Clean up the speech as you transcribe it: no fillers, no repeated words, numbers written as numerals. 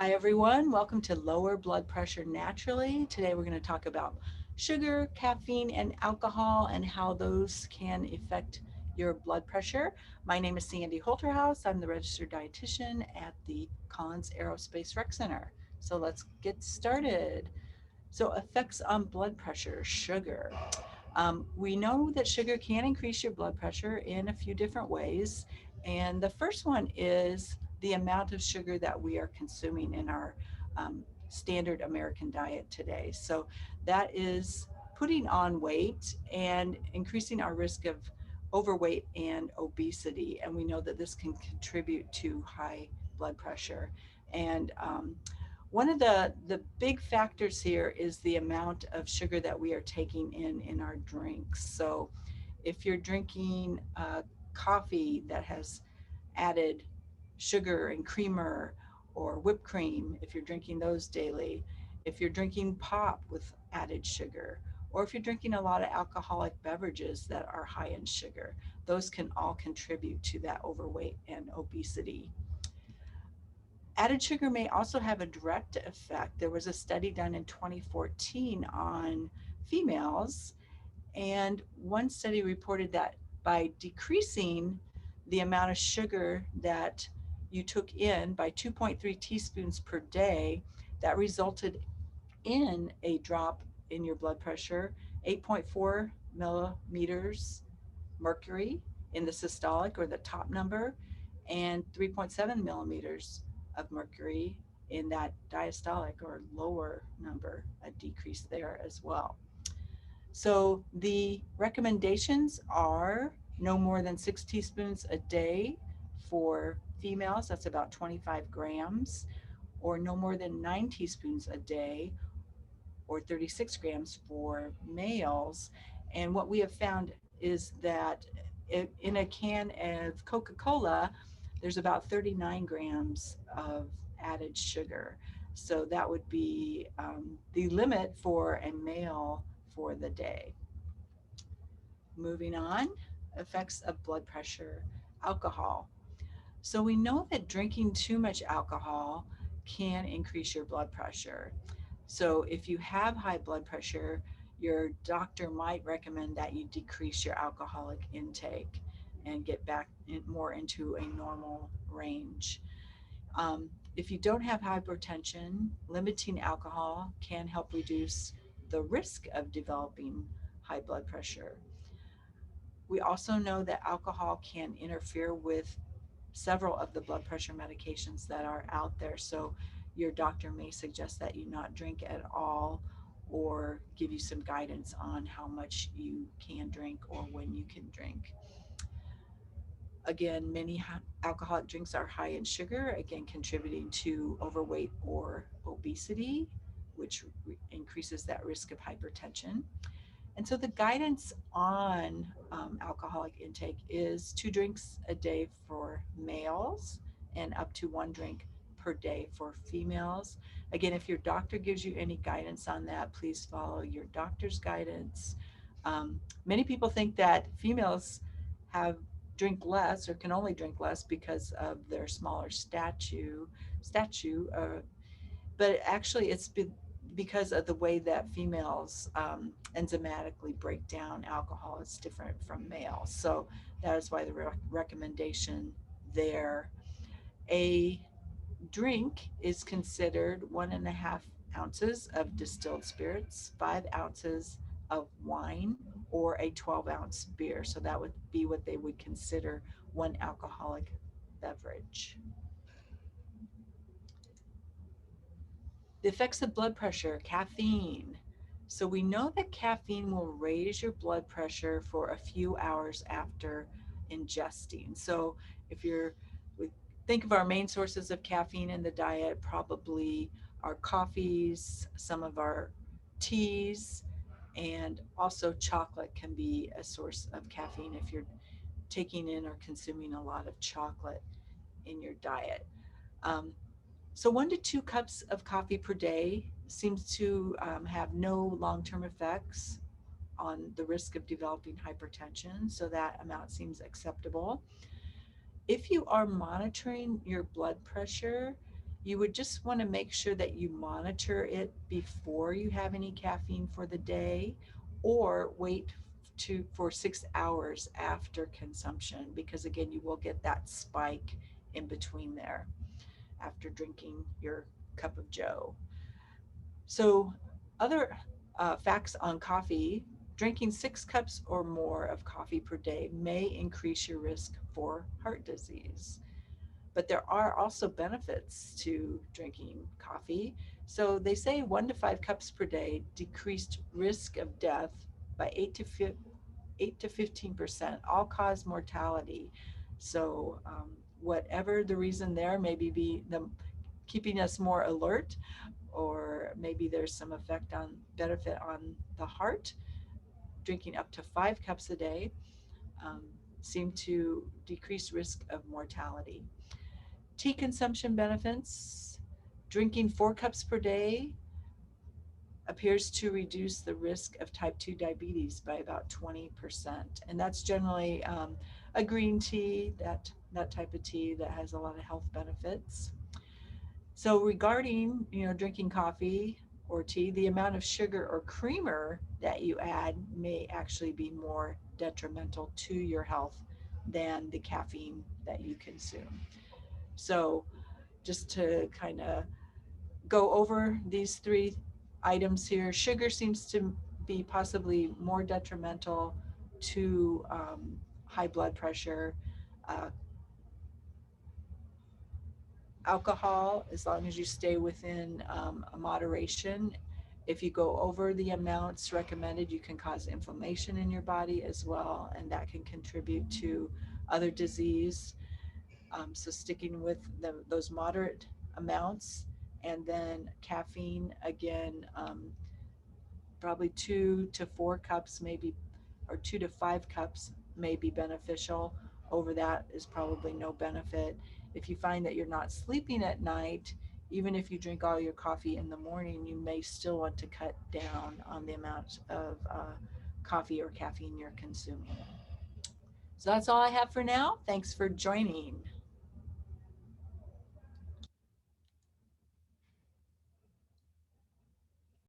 Hi everyone, welcome to Lower Blood Pressure Naturally. Today we're going to talk about sugar, caffeine, and alcohol and how those can affect your blood pressure. My name is Sandy Holterhouse. I'm the registered dietitian at the Collins Aerospace Rec Center. So let's get started. So effects on blood pressure, sugar. We know that sugar can increase your blood pressure in a few different ways. And the first one is the amount of sugar that we are consuming in our standard American diet today. So that is putting on weight and increasing our risk of overweight and obesity. And we know that this can contribute to high blood pressure. And one of the big factors here is the amount of sugar that we are taking in our drinks. So if you're drinking coffee that has added sugar and creamer or whipped cream, if you're drinking those daily, if you're drinking pop with added sugar, or if you're drinking a lot of alcoholic beverages that are high in sugar, those can all contribute to that overweight and obesity. Added sugar may also have a direct effect. There was a study done in 2014 on females, and one study reported that by decreasing the amount of sugar that you took in by 2.3 teaspoons per day, that resulted in a drop in your blood pressure, 8.4 millimeters mercury in the systolic or the top number, and 3.7 millimeters of mercury in that diastolic or lower number, a decrease there as well. So the recommendations are no more than 6 teaspoons a day for females, that's about 25 grams, or no more than 9 teaspoons a day, or 36 grams for males. And what we have found is that in a can of Coca Cola, there's about 39 grams of added sugar. So that would be the limit for a male for the day. Moving on, effects of blood pressure, alcohol. So we know that drinking too much alcohol can increase your blood pressure. So if you have high blood pressure, your doctor might recommend that you decrease your alcoholic intake and get back more into a normal range. If you don't have hypertension, limiting alcohol can help reduce the risk of developing high blood pressure. We also know that alcohol can interfere with several of the blood pressure medications that are out there. So your doctor may suggest that you not drink at all or give you some guidance on how much you can drink or when you can drink. Again, many alcoholic drinks are high in sugar, again, contributing to overweight or obesity, which increases that risk of hypertension. And so the guidance on alcoholic intake is 2 drinks a day for males and up to 1 drink per day for females. Again, if your doctor gives you any guidance on that, please follow your doctor's guidance. Many people think that females have drink less or can only drink less because of their smaller stature, but actually it's because of the way that females enzymatically break down alcohol is different from males. So that is why the recommendation there. A drink is considered 1.5 ounces of distilled spirits, 5 ounces of wine, or a 12-ounce beer. So that would be what they would consider one alcoholic beverage. The effects of blood pressure, caffeine. So we know that caffeine will raise your blood pressure for a few hours after ingesting. So if we think of our main sources of caffeine in the diet, probably our coffees, some of our teas, and also chocolate can be a source of caffeine if you're taking in or consuming a lot of chocolate in your diet. Um, so 1 to 2 cups of coffee per day seems to have no long-term effects on the risk of developing hypertension. So that amount seems acceptable. If you are monitoring your blood pressure, You would just want to make sure that you monitor it before you have any caffeine for the day, or wait for 6 hours after consumption, because again, you will get that spike in between there after drinking your cup of joe. So, other facts on coffee: drinking 6 cups or more of coffee per day may increase your risk for heart disease. But there are also benefits to drinking coffee. So, they say 1 to 5 cups per day decreased risk of death by 8 to 15%, all cause mortality. So, whatever the reason there, maybe be the keeping us more alert, or maybe there's some effect on benefit on the heart. Drinking up to 5 cups a day um, seem to decrease risk of mortality. Tea consumption benefits: drinking 4 cups per day appears to reduce the risk of type 2 diabetes by about 20%. And that's generally a green tea, that type of tea that has a lot of health benefits. So regarding, drinking coffee or tea, the amount of sugar or creamer that you add may actually be more detrimental to your health than the caffeine that you consume. So just to kind of go over these three items here: sugar seems to be possibly more detrimental to high blood pressure. Uh, Alcohol, as long as you stay within a moderation. If you go over the amounts recommended, you can cause inflammation in your body as well, and that can contribute to other disease. So sticking with those moderate amounts. And then caffeine, again, probably 2 to 4 cups, maybe, or 2 to 5 cups may be beneficial. Over that is probably no benefit. If you find that you're not sleeping at night, even if you drink all your coffee in the morning, you may still want to cut down on the amount of coffee or caffeine you're consuming. So that's all I have for now. Thanks for joining.